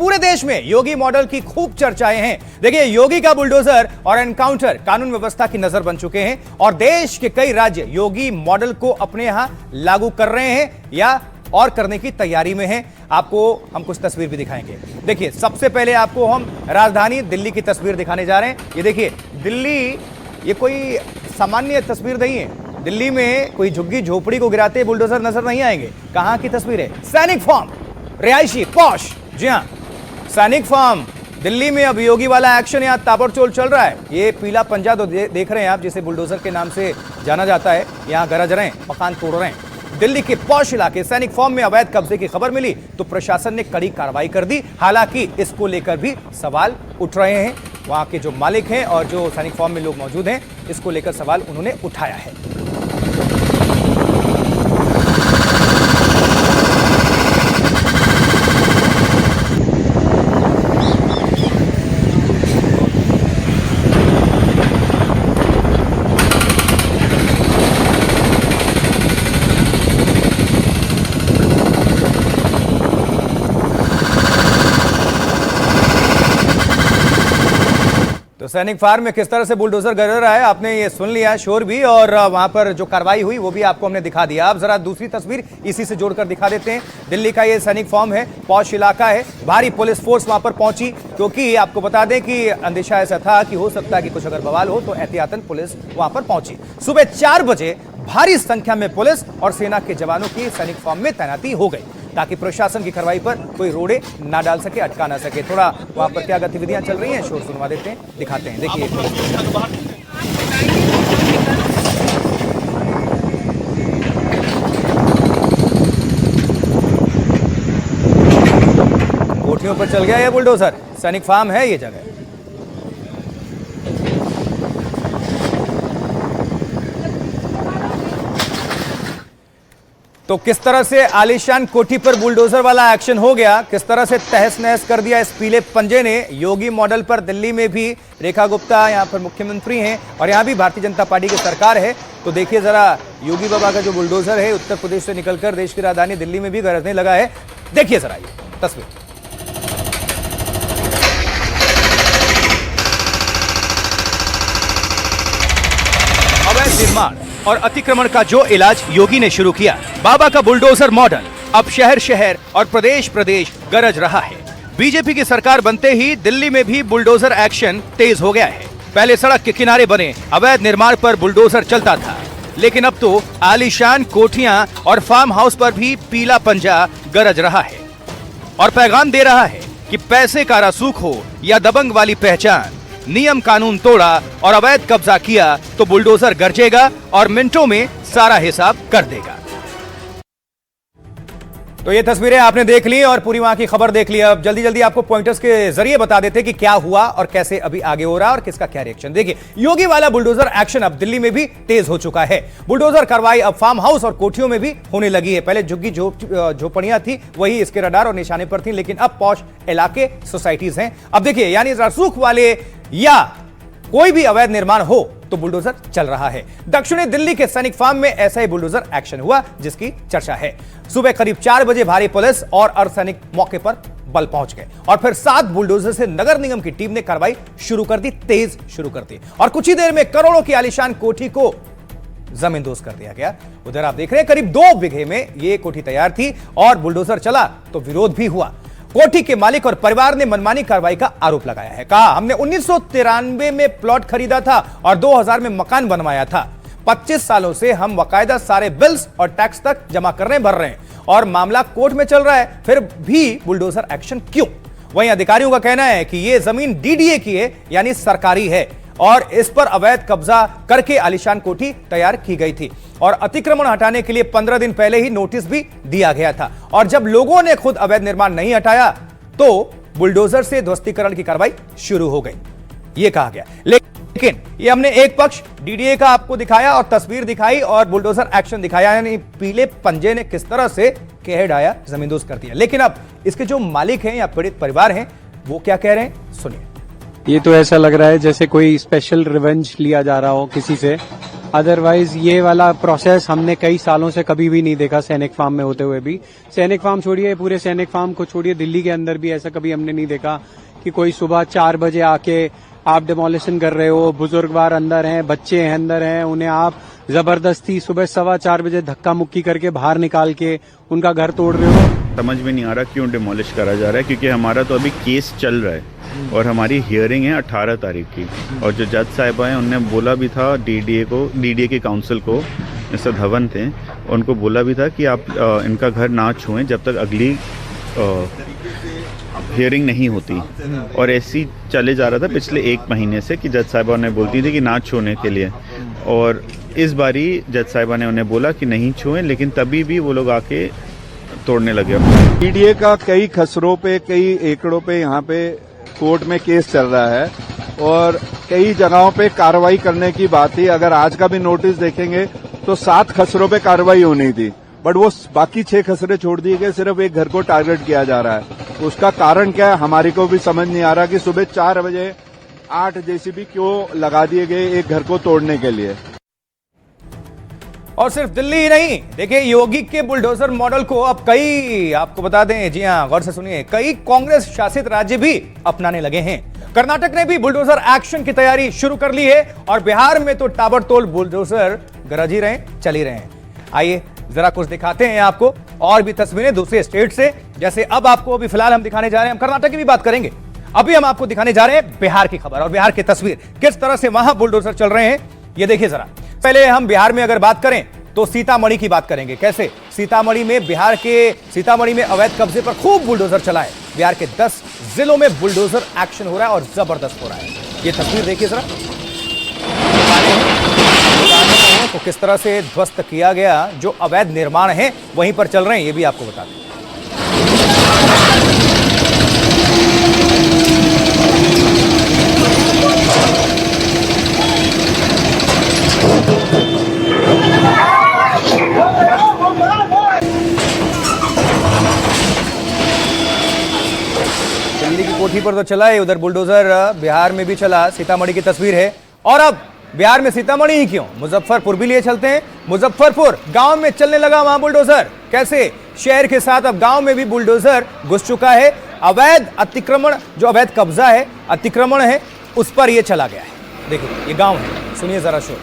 पूरे देश में योगी मॉडल की खूब चर्चाएं हैं। देखिए, योगी का बुलडोजर और एनकाउंटर कानून व्यवस्था की नजर बन चुके हैं और देश के कई राज्य योगी मॉडल को अपने यहां लागू कर रहे हैं या और करने की तैयारी में हैं। आपको हम कुछ तस्वीर भी दिखाएंगे। देखिए, सबसे पहले आपको हम राजधानी दिल्ली की तस्वीर दिखाने जा रहे हैं। ये देखिए, दिल्ली ये कोई सामान्य तस्वीर नहीं है। दिल्ली में कोई झुग्गी झोपड़ी को गिराते बुलडोजर नजर नहीं आएंगे। कहां की तस्वीर है? सैनिक फार्म, रिहायशी पॉश। जी हां, सैनिक फार्म दिल्ली में अब योगी वाला एक्शन यहां ताबड़तोड़ चल रहा है। ये पीला पंजा तो देख रहे हैं आप, जिसे बुलडोजर के नाम से जाना जाता है। यहां गरज रहे हैं, मकान तोड़ रहे हैं। दिल्ली के पॉश इलाके सैनिक फार्म में अवैध कब्जे की खबर मिली तो प्रशासन ने कड़ी कार्रवाई कर दी। हालांकि इसको लेकर भी सवाल उठ रहे हैं। वहां के जो मालिक हैं और जो सैनिक फार्म में लोग मौजूद हैं, इसको लेकर सवाल उन्होंने उठाया है। तो सैनिक फार्म में किस तरह से बुलडोजर गर रहा है, आपने ये सुन लिया शोर भी, और वहां पर जो कार्रवाई हुई वो भी आपको हमने दिखा दिया। अब जरा दूसरी तस्वीर इसी से जोड़कर दिखा देते हैं। दिल्ली का ये सैनिक फार्म है, पॉश इलाका है। भारी पुलिस फोर्स वहां पर पहुंची क्योंकि आपको बता दें कि अंदेशा ऐसा था कि हो सकता है कि कुछ अगर बवाल हो तो एहतियातन पुलिस वहां पर पहुंची। सुबह 4 बजे भारी संख्या में पुलिस और सेना के जवानों की सैनिक फार्म में तैनाती हो गई ताकि प्रशासन की कार्रवाई पर कोई रोड़े ना डाल सके, अटका ना सके। थोड़ा वहां पर क्या गतिविधियां चल रही हैं, शोर सुनवा देते हैं, दिखाते हैं। देखिए, कोठियों पर चल गया ये बुलडोजर। सैनिक फार्म है ये जगह। तो किस तरह से आलीशान कोठी पर बुलडोजर वाला एक्शन हो गया, किस तरह से तहस नहस कर दिया इस पीले पंजे ने योगी मॉडल पर। दिल्ली में भी रेखा गुप्ता यहां पर मुख्यमंत्री हैं और यहां भी भारतीय जनता पार्टी की सरकार है। तो देखिए जरा, योगी बाबा का जो बुलडोजर है उत्तर प्रदेश से निकलकर देश की राजधानी दिल्ली में भी गरजने लगा है। देखिए जरा ये तस्वीर। अवैध निर्माण और अतिक्रमण का जो इलाज योगी ने शुरू किया, बाबा का बुलडोजर मॉडल अब शहर शहर और प्रदेश प्रदेश गरज रहा है। बीजेपी की सरकार बनते ही दिल्ली में भी बुलडोजर एक्शन तेज हो गया है। पहले सड़क के किनारे बने अवैध निर्माण पर बुलडोजर चलता था, लेकिन अब तो आलीशान कोठियां और फार्म हाउस पर भी पीला पंजा गरज रहा है और पैगाम दे रहा है कि पैसे का रसूख हो या दबंग वाली पहचान, नियम कानून तोड़ा और अवैध कब्जा किया तो बुलडोजर गरजेगा और मिनटों में सारा हिसाब कर देगा। तो ये तस्वीरें आपने देख ली और पूरी वहां की खबर देख ली। अब जल्दी जल्दी आपको पॉइंटर्स के जरिए बता देते कि क्या हुआ और कैसे अभी आगे हो रहा है और किसका क्या रिएक्शन। देखिए, योगी वाला बुलडोजर एक्शन अब दिल्ली में भी तेज हो चुका है। बुलडोजर कार्रवाई अब फार्म हाउस और कोठियों में भी होने लगी है। पहले झुग्गी झोपड़ियां थी, वही इसके रडार और निशाने पर थी, लेकिन अब पॉश इलाके सोसाइटीज हैं। अब देखिए, यानी रसूख वाले या कोई भी अवैध निर्माण हो तो बुलडोजर चल रहा है। दक्षिणी दिल्ली के सैनिक फार्म में ऐसा ही बुलडोजर एक्शन हुआ जिसकी चर्चा है। सुबह करीब 4 बजे भारी पुलिस और अर्धसैनिक मौके पर बल पहुंच गए और फिर 7 बुलडोजर से नगर निगम की टीम ने कार्रवाई शुरू कर दी, तेज शुरू कर दी और कुछ ही देर में करोड़ों की आलीशान कोठी को जमींदोज कर दिया गया। उधर आप देख रहे हैं, करीब 2 बीघे में यह कोठी तैयार थी और बुलडोजर चला तो विरोध भी हुआ। कोठी के मालिक और परिवार ने मनमानी कार्रवाई का आरोप लगाया है। कहा, हमने 1993 में प्लॉट खरीदा था और 2000 में मकान बनवाया था। 25 सालों से हम बाकायदा सारे बिल्स और टैक्स तक जमा कर रहे हैं, भर रहे हैं और मामला कोर्ट में चल रहा है, फिर भी बुलडोजर एक्शन क्यों? वहीं अधिकारियों का कहना है कि यह जमीन डीडीए की है, यानी सरकारी है और इस पर अवैध कब्जा करके आलीशान कोठी तैयार की गई थी और अतिक्रमण हटाने के लिए 15 दिन पहले ही नोटिस भी दिया गया था और जब लोगों ने खुद अवैध निर्माण नहीं हटाया तो बुलडोजर से ध्वस्तीकरण की कार्रवाई शुरू हो गई, ये कहा गया। लेकिन ये हमने एक पक्ष डीडीए का आपको दिखाया और तस्वीर दिखाई और बुलडोजर एक्शन दिखाया, यानी पीले पंजे ने किस तरह से कह डाया, जमींदोज कर दिया। लेकिन अब इसके जो मालिक हैं या पीड़ित परिवार हैं वो क्या कह रहे हैं, सुनिए। ये तो ऐसा लग रहा है जैसे कोई स्पेशल रिवेंज लिया जा रहा हो किसी से, अदरवाइज ये वाला प्रोसेस हमने कई सालों से कभी भी नहीं देखा सैनिक फार्म में होते हुए भी। सैनिक फार्म छोड़िए, पूरे सैनिक फार्म को छोड़िए, दिल्ली के अंदर भी ऐसा कभी हमने नहीं देखा कि कोई सुबह 4 बजे आके आप डिमोलिशन कर रहे हो, बुजुर्गवार अंदर हैं, बच्चे अंदर हैं, उन्हें आप जबरदस्ती सुबह 4:15 बजे धक्का मुक्की करके बाहर निकाल के उनका घर तोड़ रहे हो। समझ में नहीं आ रहा क्यों डिमोलिश करा जा रहा है, क्योंकि हमारा तो अभी केस चल रहा है और हमारी हियरिंग है 18 तारीख की। और जो जज साहिबा हैं उनने बोला भी था डीडीए के काउंसिल को, मिस्टर धवन थे, उनको बोला भी था कि आप इनका घर ना छुएं जब तक अगली हियरिंग नहीं होती। और ऐसी चले जा रहा था पिछले 1 महीने से कि जज साहिबा ने बोलती थी कि ना छूने के लिए, और इस बारी जज साहिबा ने उन्हें बोला कि नहीं छुएं, लेकिन तभी भी वो लोग आके तोड़ने लगे। डीडीए का कई खसरों पे, कई एकड़ों पे यहाँ पे कोर्ट में केस चल रहा है और कई जगहों पे कार्रवाई करने की बात थी। अगर आज का भी नोटिस देखेंगे तो 7 खसरों पे कार्रवाई होनी थी, बट वो बाकी 6 खसरे छोड़ दिए गए, सिर्फ एक घर को टारगेट किया जा रहा है। उसका कारण क्या है हमारी को भी समझ नहीं आ रहा कि सुबह 4 बजे 8 जेसीबी क्यों लगा दिए गए एक घर को तोड़ने के लिए। और सिर्फ दिल्ली ही नहीं, देखिए योगी के बुलडोजर मॉडल को अब कई, आपको बता दें, जी हां गौर से सुनिए, कई कांग्रेस शासित राज्य भी अपनाने लगे हैं। कर्नाटक ने भी बुलडोजर एक्शन की तैयारी शुरू कर ली है और बिहार में तो ताबड़तोड़ बुलडोजर गरज ही रहे, चल ही रहे हैं। आइए जरा कुछ दिखाते हैं आपको और भी तस्वीरें दूसरे स्टेट से। जैसे अब आपको अभी फिलहाल हम दिखाने जा रहे हैं, हम कर्नाटक की भी बात करेंगे, अभी हम आपको दिखाने जा रहे हैं बिहार की खबर और बिहार की तस्वीर, किस तरह से वहां बुलडोजर चल रहे हैं ये देखिए जरा। पहले हम बिहार में अगर बात करें तो सीतामढ़ी की बात करेंगे। कैसे सीतामढ़ी में, बिहार के सीतामढ़ी में अवैध कब्जे पर खूब बुलडोजर चला है। बिहार के 10 जिलों में बुलडोजर एक्शन हो रहा है और जबरदस्त हो रहा है। ये तस्वीर देखिए जरा, दुकानों को किस तरह से ध्वस्त किया गया, जो अवैध निर्माण है वहीं पर चल रहे हैं, ये भी आपको बता दें। दिल्ली की कोठी पर तो चला है, उधर बुलडोजर बिहार में भी चला, सीतामढ़ी की तस्वीर है। और अब बिहार में सीतामढ़ी ही क्यों, मुजफ्फरपुर भी लिए चलते हैं। मुजफ्फरपुर गांव में चलने लगा वहां बुलडोजर। कैसे शहर के साथ अब गांव में भी बुलडोजर घुस चुका है। अवैध अतिक्रमण, जो अवैध कब्जा है, अतिक्रमण है, उस पर यह चला गया है। देखिए ये गांव है, सुनिए जरा शोर।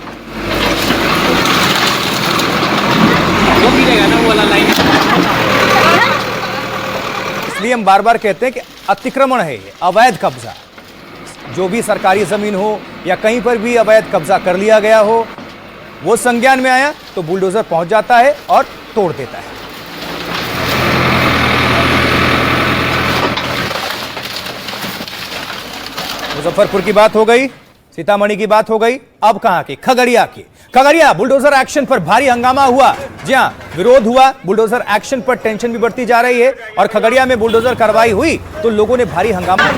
इसलिए हम बार बार कहते हैं कि अतिक्रमण है ये, अवैध कब्जा। जो भी सरकारी जमीन हो या कहीं पर भी अवैध कब्जा कर लिया गया हो, वो संज्ञान में आया तो बुलडोजर पहुंच जाता है और तोड़ देता है। मुजफ्फरपुर की बात हो गई, सीतामढ़ी की बात हो गई, अब कहां की, खगड़िया की। खगड़िया बुलडोजर एक्शन पर भारी हंगामा हुआ। जी हां, विरोध हुआ, बुलडोजर एक्शन पर टेंशन भी बढ़ती जा रही है और खगड़िया में बुलडोजर कार्रवाई हुई तो लोगों ने भारी हंगामा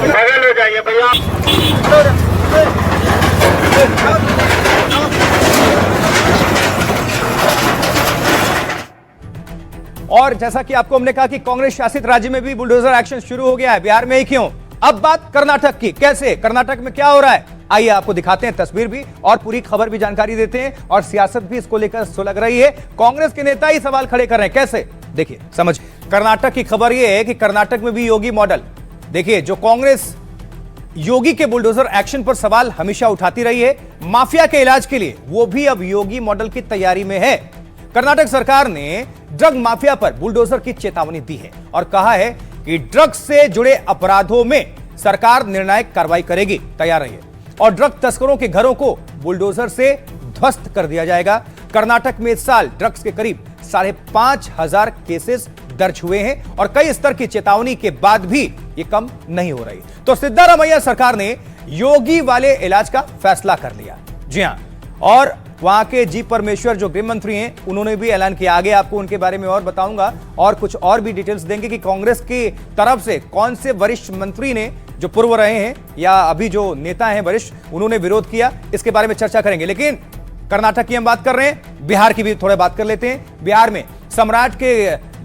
बगल हो जाइए भैया। और जैसा कि आपको हमने कहा कि कांग्रेस शासित राज्य में भी बुलडोजर एक्शन शुरू हो गया है, बिहार में ही क्यों। अब बात कर्नाटक की, कैसे कर्नाटक में क्या हो रहा है, आइए आपको दिखाते हैं तस्वीर भी और पूरी खबर भी जानकारी देते हैं और सियासत भी इसको लेकर सुलग रही है। कांग्रेस के नेता ही सवाल खड़े कर रहे हैं, कैसे देखिए समझ। कर्नाटक की खबर यह है कि कर्नाटक में भी योगी मॉडल, देखिए जो कांग्रेस योगी के बुलडोजर एक्शन पर सवाल हमेशा उठाती रही है, माफिया के इलाज के लिए वो भी अब योगी मॉडल की तैयारी में है। कर्नाटक सरकार ने ड्रग माफिया पर बुलडोजर की चेतावनी दी है और कहा है कि ड्रग्स से जुड़े अपराधों में सरकार निर्णायक कार्रवाई करेगी, तैयार रहिए। और ड्रग तस्करों के घरों को बुलडोजर से ध्वस्त कर दिया जाएगा। कर्नाटक में इस साल ड्रग्स के करीब 5,500 केसेस दर्ज हुए हैं और कई स्तर की चेतावनी के बाद भी ये कम नहीं हो रही। तो सिद्धारमैया सरकार ने योगी वाले इलाज का फैसला कर लिया। जी हां, और वहां के जी परमेश्वर जो गृह मंत्री हैं, उन्होंने भी ऐलान किया। आगे आपको उनके बारे में और बताऊंगा और कुछ और भी डिटेल्स देंगे कि कांग्रेस की तरफ से कौन से वरिष्ठ मंत्री ने, जो पूर्व रहे हैं या अभी जो नेता हैं वरिष्ठ, उन्होंने विरोध किया, इसके बारे में चर्चा करेंगे। लेकिन कर्नाटक की हम बात कर रहे हैं, बिहार की भी थोड़ा बात कर लेते हैं। बिहार में सम्राट के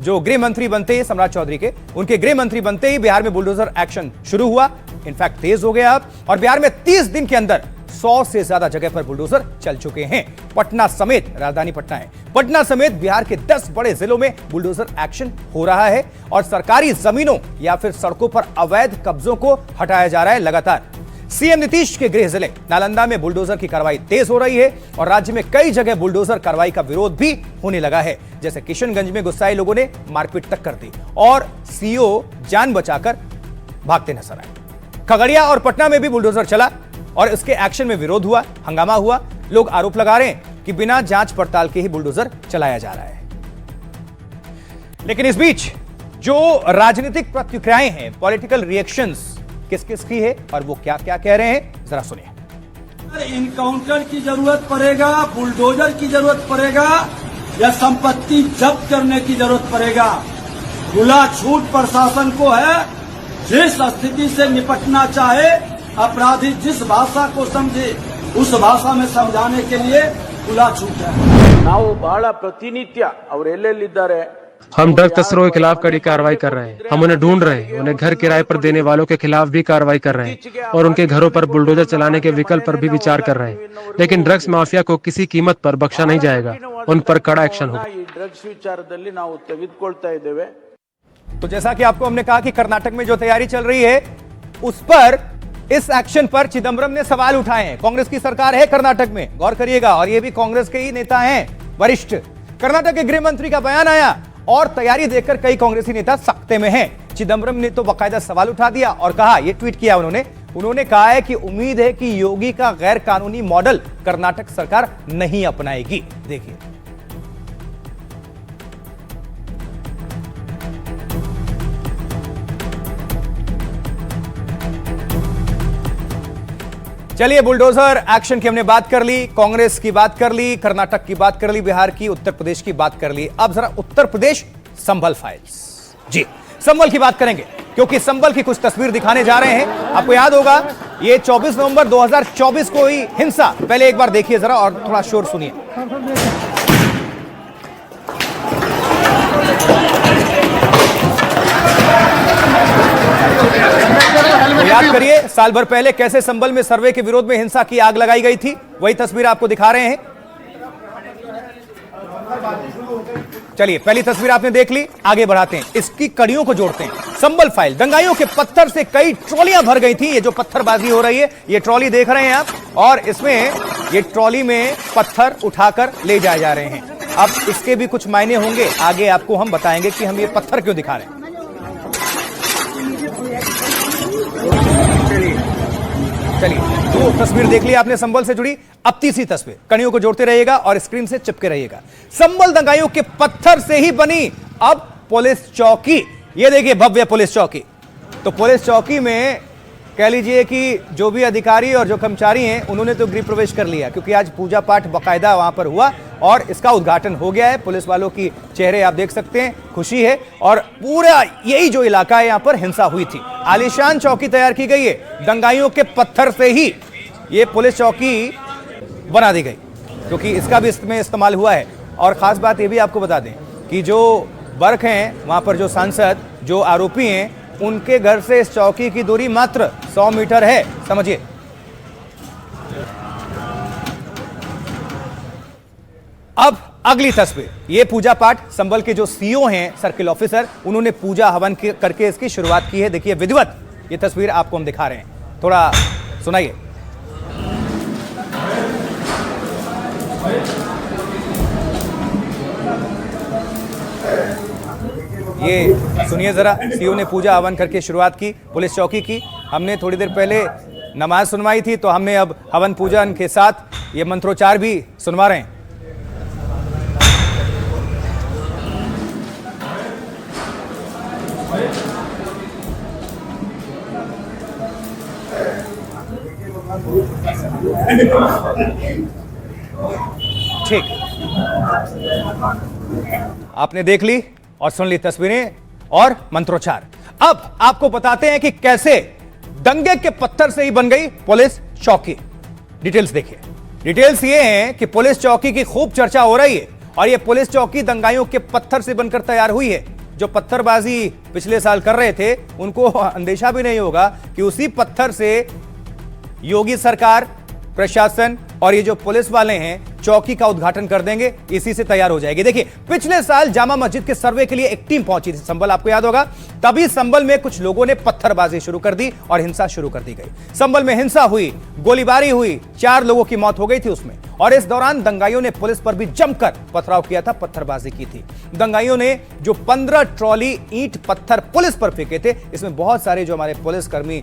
जो गृह मंत्री बनते ही, सम्राट चौधरी के, उनके गृह मंत्री बनते ही बिहार में बुलडोजर एक्शन शुरू हुआ, इनफैक्ट तेज हो गया अब। और बिहार में 30 दिन के अंदर 100 से ज्यादा जगह पर बुलडोजर चल चुके हैं। पटना समेत, राजधानी पटना है, पटना समेत बिहार के 10 बड़े जिलों में बुलडोजर एक्शन हो रहा है और सरकारी जमीनों या फिर सड़कों पर अवैध कब्जों को हटाया जा रहा है लगातार। सीएम नीतीश के गृह जिले नालंदा में बुलडोजर की कार्रवाई तेज हो रही है और राज्य में कई जगह बुलडोजर कार्रवाई का विरोध भी होने लगा है। जैसे किशनगंज में गुस्साए लोगों ने मारपीट तक कर दी और सीओ जान बचाकर भागते नजर आए। खगड़िया और पटना में भी बुलडोजर चला और इसके एक्शन में विरोध हुआ, हंगामा हुआ। लोग आरोप लगा रहे हैं कि बिना जांच पड़ताल के ही बुलडोजर चलाया जा रहा है। लेकिन इस बीच जो राजनीतिक प्रतिक्रियाएं हैं, पॉलिटिकल रिएक्शंस किस किस की है और वो क्या क्या कह रहे हैं, जरा सुनिए। इनकाउंटर की जरूरत पड़ेगा, बुलडोजर की जरूरत पड़ेगा या संपत्ति जब्त करने की जरूरत पड़ेगा, खुला छूट प्रशासन को है। जिस स्थिति से निपटना चाहे, अपराधी जिस भाषा को समझे उस भाषा में समझाने के लिए खुला छूट है। ನಾವು ಬಹಳ ಪ್ರತಿನಿತ್ಯ ಅವರು ಎಲ್ಲೆಲ್ಲಿದ್ದಾರೆ हम ड्रग तस्करों के खिलाफ कड़ी कार्रवाई कर रहे हैं। हम उन्हें ढूंढ रहे हैं। उन्हें घर किराए पर देने वालों के खिलाफ भी कार्रवाई कर रहे हैं और उनके घरों पर बुलडोजर चलाने के विकल्प पर भी विचार कर रहे हैं। लेकिन ड्रग्स माफिया को किसी कीमत पर बख्शा नहीं जाएगा, उन पर कड़ा एक्शन होगा। ಈ ಡ್ರಗ್ಸ್ ವಿಚಾರದಲ್ಲಿ ನಾವು ತೆಗೆದುಕೊಳ್ತಾ ಇದ್ದೇವೆ। तो जैसा कि आपको हमने कहा कि कर्नाटक में जो तैयारी चल रही है उस पर, इस एक्शन पर चिदम्बरम ने सवाल उठाए हैं। कांग्रेस की सरकार है कर्नाटक में, गौर करिएगा, और ये भी कांग्रेस के ही नेता हैं वरिष्ठ। कर्नाटक के गृह मंत्री का बयान आया और तैयारी देखकर कई कांग्रेसी नेता सख्ते में हैं। चिदम्बरम ने तो बाकायदा सवाल उठा दिया और कहा, ये ट्वीट किया उन्होंने कहा है कि उम्मीद है कि योगी का गैर कानूनी मॉडल कर्नाटक सरकार नहीं अपनाएगी। देखिए, चलिए, बुलडोजर एक्शन की हमने बात कर ली, कांग्रेस की बात कर ली, कर्नाटक की बात कर ली, बिहार की, उत्तर प्रदेश की बात कर ली। अब जरा उत्तर प्रदेश संभल फाइल्स, जी संभल की बात करेंगे क्योंकि संभल की कुछ तस्वीर दिखाने जा रहे हैं। आपको याद होगा ये 24 नवंबर 2024 को हुई हिंसा। पहले एक बार देखिए जरा और थोड़ा शोर सुनिए। तो याद करिए साल भर पहले कैसे संभल में सर्वे के विरोध में हिंसा की आग लगाई गई थी, वही तस्वीर आपको दिखा रहे हैं। चलिए, पहली तस्वीर आपने देख ली, आगे बढ़ाते हैं, इसकी कड़ियों को जोड़ते हैं। संभल फाइल, दंगाइयों के पत्थर से कई ट्रॉलियां भर गई थी। ये जो पत्थरबाजी हो रही है, ये ट्रॉली देख रहे हैं आप, और इसमें ये ट्रॉली में पत्थर उठाकर ले जाए जा रहे हैं। अब इसके भी कुछ मायने होंगे, आगे आपको हम बताएंगे कि हम ये पत्थर क्यों दिखा रहे हैं। चलिए, तो तस्वीर देख ली आपने संभल से जुड़ी। अब तीसरी तस्वीर, कड़ियों को जोड़ते रहिएगा और स्क्रीन से चिपके रहिएगा। संभल दंगाइयों के पत्थर से ही बनी अब पुलिस चौकी। ये देखिए, भव्य पुलिस चौकी। तो पुलिस चौकी में कह लीजिए कि जो भी अधिकारी और जो कर्मचारी हैं उन्होंने तो गृह प्रवेश कर लिया, क्योंकि आज पूजा पाठ बाकायदा वहां पर हुआ और इसका उद्घाटन हो गया है। पुलिस वालों की चेहरे आप देख सकते हैं, खुशी है। और पूरा यही जो इलाका है, यहां पर हिंसा हुई थी। आलीशान चौकी तैयार की गई है, दंगाइयों के पत्थर से ही ये पुलिस चौकी बना दी गई, क्योंकि इसका भी इसमें इस्तेमाल हुआ है। और खास बात ये भी आपको बता दें कि जो बर्क हैं वहां पर, जो सांसद, जो आरोपी हैं, उनके घर से इस चौकी की दूरी मात्र 100 मीटर है, समझिए। अब अगली तस्वीर, ये पूजा पाठ, संभल के जो सीओ हैं, सर्किल ऑफिसर, उन्होंने पूजा हवन करके इसकी शुरुआत की है। देखिए विधिवत, ये तस्वीर आपको हम दिखा रहे हैं, थोड़ा सुनाइए। ये सुनिए जरा, सीओ ने पूजा हवन करके शुरुआत की पुलिस चौकी की। हमने थोड़ी देर पहले नमाज सुनवाई थी, तो हमने अब हवन पूजन के साथ ये मंत्रोच्चार भी सुनवा रहे हैं। ठीक, आपने देख ली और सुन ली तस्वीरें और मंत्रोच्चार। अब आपको बताते हैं कि कैसे दंगे के पत्थर से ही बन गई पुलिस चौकी। डिटेल्स देखिए। डिटेल्स ये हैं कि पुलिस चौकी की खूब चर्चा हो रही है और ये पुलिस चौकी दंगाइयों के पत्थर से बनकर तैयार हुई है। जो पत्थरबाजी पिछले साल कर रहे थे उनको अंदेशा भी नहीं होगा कि उसी पत्थर से योगी सरकार, प्रशासन और ये जो पुलिस वाले हैं चौकी का उद्घाटन कर देंगे, इसी से तैयार हो जाएगी। देखिए, पिछले साल जामा मस्जिद के सर्वे के लिए एक टीम पहुंची थी संभल, आपको याद होगा। तभी संभल में कुछ लोगों ने पत्थरबाजी शुरू कर दी और हिंसा शुरू कर दी गई। संभल में हिंसा हुई, गोलीबारी हुई, 4 लोगों की मौत हो गई थी उसमें। और इस दौरान दंगाइयों ने पुलिस पर भी जमकर पथराव किया था, पत्थरबाजी की थी। दंगाइयों ने जो 15 ट्रॉली ईंट पत्थर पुलिस पर फेंके थे, इसमें बहुत सारे जो हमारे पुलिसकर्मी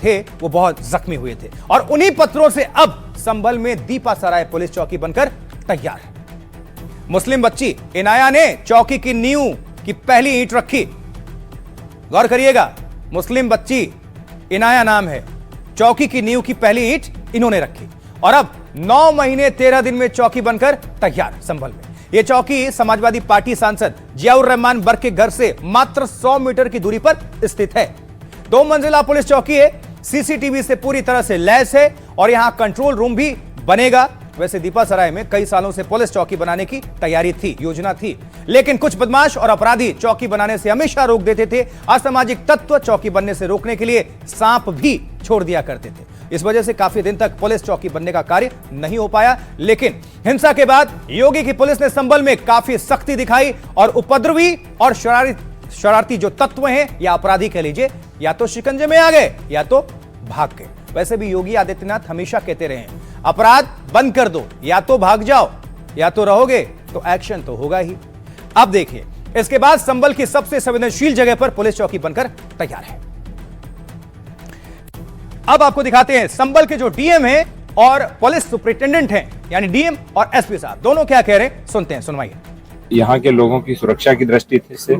थे वो बहुत जख्मी हुए थे। और उन्हीं पत्थरों से अब संभल में दीपा सराय पुलिस चौकी बनकर तैयार है। मुस्लिम बच्ची इनाया ने चौकी की नींव की पहली ईंट रखी। गौर करिएगा, मुस्लिम बच्ची इनाया नाम है, चौकी की नींव की पहली ईंट इन्होंने रखी और अब 9 महीने 13 दिन में चौकी बनकर तैयार संभल में। यह चौकी समाजवादी पार्टी सांसद जियाउर रहमान बर्क के घर से मात्र 100 मीटर की दूरी पर स्थित है। 2 मंजिला पुलिस चौकी है, सीसीटीवी से पूरी तरह से लैस है और यहां कंट्रोल रूम भी बनेगा। वैसे दीपा सराय में कई सालों से पुलिस चौकी बनाने की तैयारी थी, योजना थी, लेकिन कुछ बदमाश और अपराधी चौकी बनाने से हमेशा रोक देते थे। असामाजिक तत्व चौकी बनने से रोकने के लिए सांप भी छोड़ दिया करते थे। इस वजह से काफी दिन तक पुलिस चौकी बनने का कार्य नहीं हो पाया। लेकिन हिंसा के बाद योगी की पुलिस ने संभल में काफी सख्ती दिखाई और उपद्रवी और शरारती जो तत्व हैं या अपराधी कह लीजिए, या तो शिकंजे में आ गए या तो भाग गए। वैसे भी योगी आदित्यनाथ हमेशा कहते रहे हैं, अपराध बंद कर दो, या तो भाग जाओ या तो रहोगे तो एक्शन तो होगा ही। अब देखिए, इसके बाद संभल की सबसे संवेदनशील जगह पर पुलिस चौकी बनकर तैयार है। अब आपको दिखाते हैं संभल के जो डीएम हैं और पुलिस सुपरिटेंडेंट हैं, यानी डीएम और एसपी साहब, दोनों क्या कह रहे हैं, सुनते हैं, सुनवाइए। यहाँ के लोगों की सुरक्षा की दृष्टि से,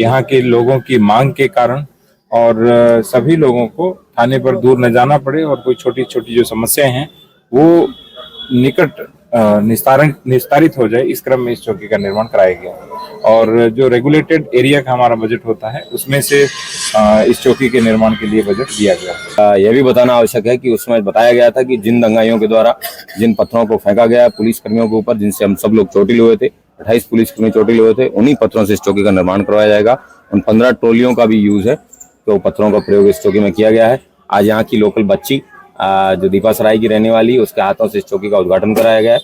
यहाँ के लोगों की मांग के कारण और सभी लोगों को थाने पर दूर न जाना पड़े और कोई छोटी छोटी जो समस्याएं हैं वो निकट निस्तारित हो जाए, इस क्रम में इस चौकी का निर्माण कराया गया। और जो रेगुलेटेड एरिया का हमारा बजट होता है उसमें से इस चौकी के निर्माण के लिए बजट दिया गया। यह भी बताना आवश्यक है कि उसमें बताया गया था कि जिन दंगाइयों के द्वारा जिन पत्थरों को फेंका गया पुलिस कर्मियों के ऊपर, जिनसे हम सब लोग चोटिल हुए थे, 28 पुलिसकर्मी चोटिल हुए थे, उन्हीं पत्थरों से इस चौकी का निर्माण करवाया जाएगा। उन 15 ट्रॉलियों का भी यूज है, तो पत्थरों का प्रयोग इस चौकी में किया गया है। आज यहाँ की लोकल बच्ची जो दीपा सराय की रहने वाली, उसके हाथों से इस चौकी का उद्घाटन कराया गया है।